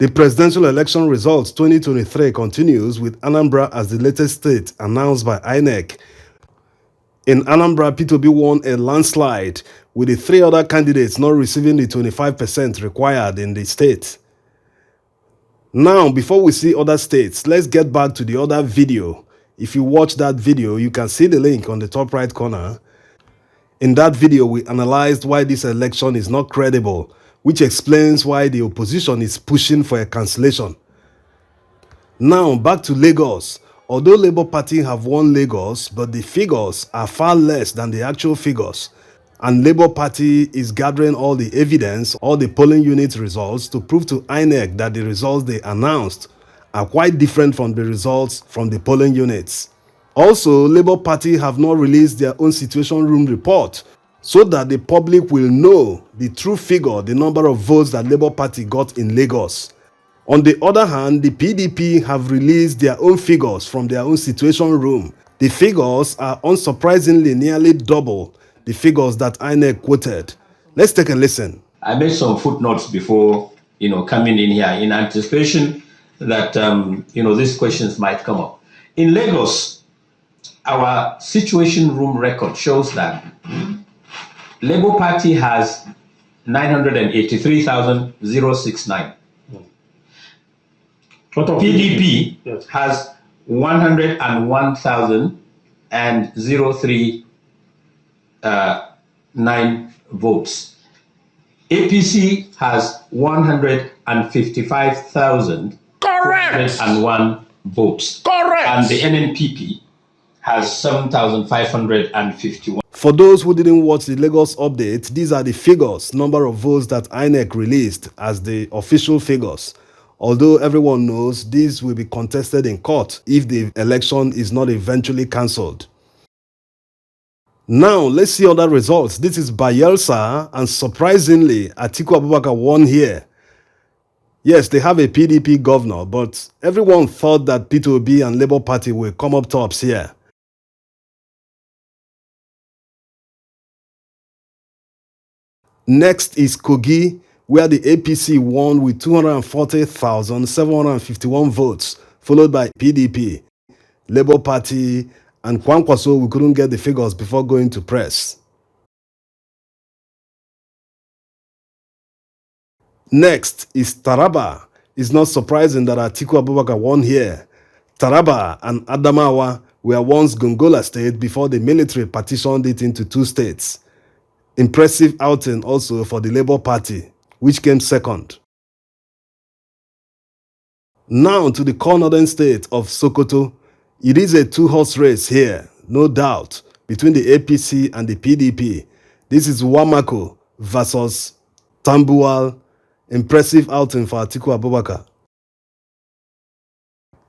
The presidential election results 2023 continues with Anambra as the latest state announced by INEC. In Anambra, P2B won a landslide, with the three other candidates not receiving the 25% required in the state. Now, before we see other states, let's get back to the other video. If you watch that video, you can see the link on the top right corner. In that video, we analyzed why this election is not credible, which explains why the opposition is pushing for a cancellation. Now, back to Lagos. Although Labour Party have won Lagos, but the figures are far less than the actual figures. And Labour Party is gathering all the evidence, all the polling unit results to prove to INEC that the results they announced are quite different from the results from the polling units. Also, Labour Party have not released their own situation room report so that the public will know the true figure, the number of votes that Labour Party got in Lagos. On the other hand, the PDP have released their own figures from their own situation room. The figures are unsurprisingly nearly double the figures that INEC quoted. Let's take a listen. I made some footnotes before, coming in here in anticipation that, these questions might come up. In Lagos, our situation room record shows that Labour Party has 983,069. PDP yes. has 101,039 votes. APC has 155,001 votes. Correct. And the NNPP has 7,551. For those who didn't watch the Lagos update, these are the figures, number of votes that INEC released as the official figures. Although everyone knows this will be contested in court if the election is not eventually cancelled. Now, let's see other results. This is Bayelsa, and surprisingly, Atiku Abubakar won here. Yes, they have a PDP governor, but everyone thought that P2B and Labour Party will come up tops here. Next is Kogi, where the APC won with 240,751 votes, followed by PDP, Labour Party, and Kwankwaso. We couldn't get the figures before going to press. Next is Taraba. It's not surprising that Atiku Abubakar won here. Taraba and Adamawa were once Gongola state before the military partitioned it into two states. Impressive outing also for the Labour Party, which came second. Now to the core northern state of Sokoto. It is a two-horse race here, no doubt, between the APC and the PDP. This is Wamako versus Tambuwal. Impressive outing for Atiku Abubakar.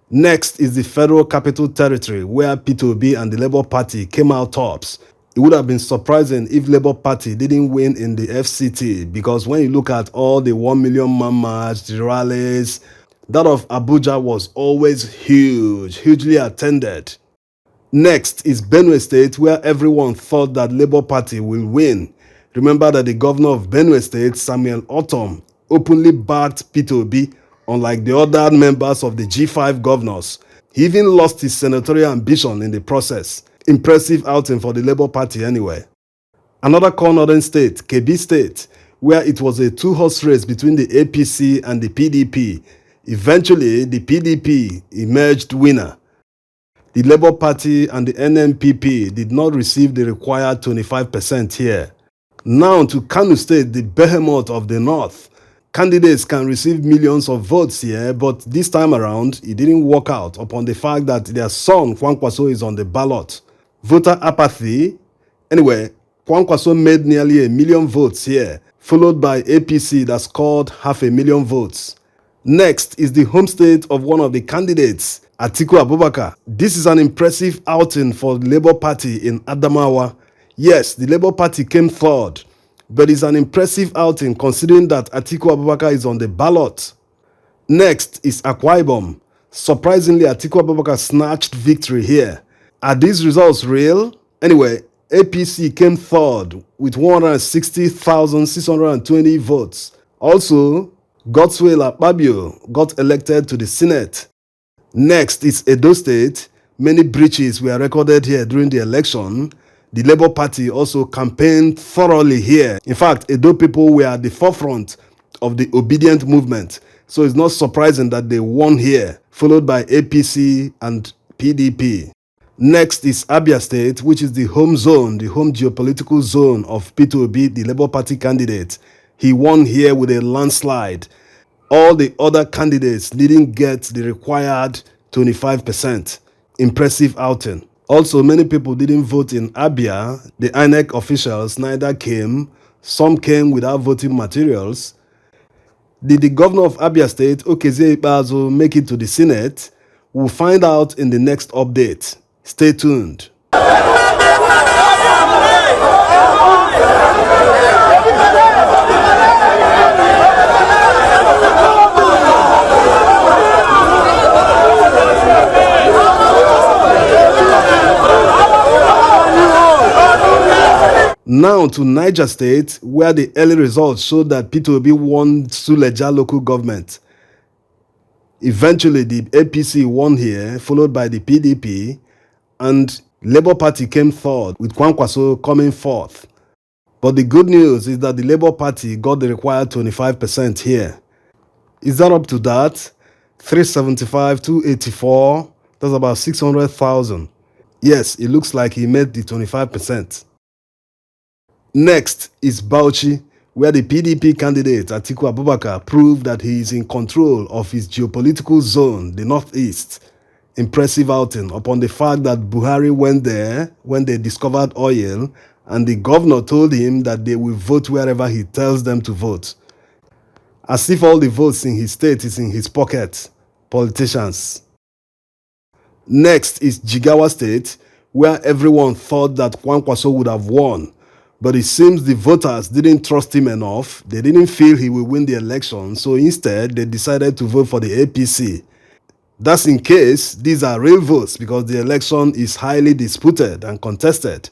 Next is the Federal Capital Territory, where P2B and the Labour Party came out tops. It would have been surprising if Labour Party didn't win in the FCT, because when you look at all the 1 million man march, the rallies, that of Abuja was always huge, hugely attended. Next is Benue State, where everyone thought that Labour Party will win. Remember that the governor of Benue State, Samuel Otom, openly backed P2B, unlike the other members of the G5 governors. He even lost his senatorial ambition in the process. Impressive outing for the Labour Party anyway. Another core northern state, Kebbi State, where it was a two-horse race between the APC and the PDP. Eventually, the PDP emerged winner. The Labour Party and the NNPP did not receive the required 25% here. Now to Kano State, the behemoth of the north. Candidates can receive millions of votes here, but this time around, it didn't work out upon the fact that their son, Kwankwaso, is on the ballot. Voter apathy. Anyway, Kwankwaso made nearly 1 million votes here, followed by APC that scored 500,000 votes. Next is the home state of one of the candidates, Atiku Abubakar. This is an impressive outing for the Labour Party in Adamawa. Yes, the Labour Party came third, but it's an impressive outing considering that Atiku Abubakar is on the ballot. Next is Akwa Ibom. Surprisingly, Atiku Abubakar snatched victory here. Are these results real? Anyway, APC came third with 160,620 votes. Also, Godswill Akpabio got elected to the Senate. Next is Edo State. Many breaches were recorded here during the election. The Labour Party also campaigned thoroughly here. In fact, Edo people were at the forefront of the obedient movement. So it's not surprising that they won here, followed by APC and PDP. Next is Abia State, which is the home zone, the home geopolitical zone of Peter Obi, the Labour Party candidate. He won here with a landslide. All the other candidates didn't get the required 25%. Impressive outing. Also, many people didn't vote in Abia. The INEC officials neither came. Some came without voting materials. Did the governor of Abia State, Okezie Ikpeazu, make it to the Senate? We'll find out in the next update. Stay tuned. Now to Niger State, where the early results showed that Peter Obi won Suleja local government. Eventually, the APC won here, followed by the PDP, and Labour Party came third, with Kwankwaso coming fourth. But the good news is that the Labour Party got the required 25% here. Is that up to that? 375, 284, that's about 600,000. Yes, it looks like he made the 25%. Next is Bauchi, where the PDP candidate Atiku Abubakar proved that he is in control of his geopolitical zone, the Northeast. Impressive outing upon the fact that Buhari went there when they discovered oil, and the governor told him that they will vote wherever he tells them to vote. As if all the votes in his state is in his pocket. Politicians. Next is Jigawa State, where everyone thought that Kwankwaso would have won. But it seems the voters didn't trust him enough. They didn't feel he will win the election, so instead they decided to vote for the APC. That's in case these are real votes, because the election is highly disputed and contested.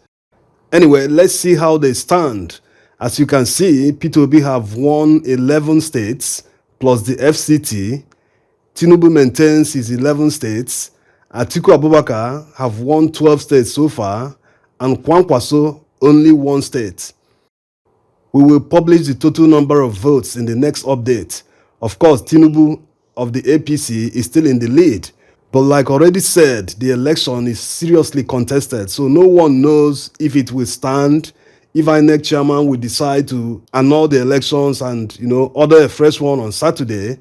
Anyway, let's see how they stand. As you can see, Peter Obi have won 11 states plus the FCT. Tinubu maintains his 11 states. Atiku Abubakar have won 12 states so far, and Kwankwaso only 1 state. We will publish the total number of votes in the next update. Of course, Tinubu of the APC is still in the lead. But like already said, the election is seriously contested, so no one knows if it will stand, if INEC chairman will decide to annul the elections and order a fresh one on Saturday,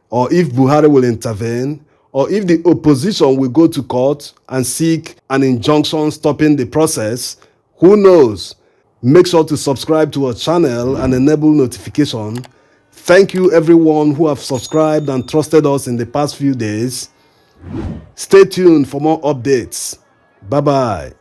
or if Buhari will intervene, or if the opposition will go to court and seek an injunction stopping the process. Who knows? Make sure to subscribe to our channel and enable notification. Thank you everyone who have subscribed and trusted us in the past few days. Stay tuned for more updates. Bye-bye.